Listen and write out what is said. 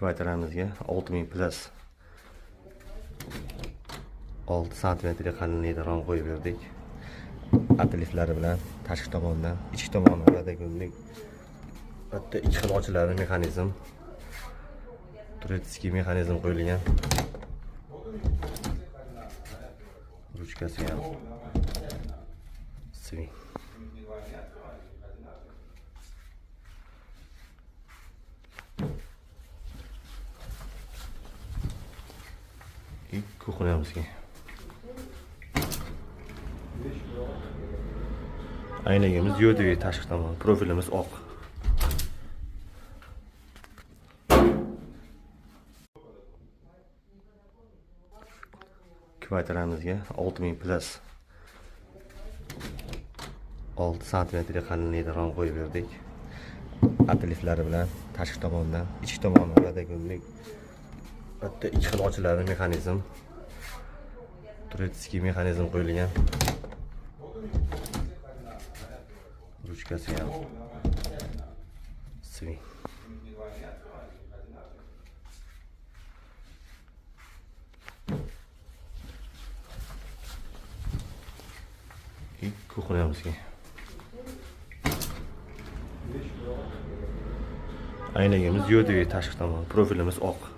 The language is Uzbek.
kvartiramizga 6000 plus 6 santimetrga qalinlikda rom qo'yib berdik. Atliflari bilan tashqi tomondan, ichki tomoni radagullik. Bitta ikki xil ochiladi mexanizm. Turetskiy mexanizm qo'yilgan. Ruchkasi ham sving. Kuxonamizga aynagimiz yo'diy tashqi tomon, profilimiz oq. Kvartiramizga 6000 plus 6 santimetrga qalinlikda rom qo'yib berdik. Atliflari bilan tashqi tomondan, ichki tomoni radagullik. Bitta ikki xil ochiladi mexanizm. Turetskiy mexanizm qo'yilgan. Ruchkasi ham sving. Kuxonamizga aynagimiz yo'diy tashqi tomon, profilimiz oq.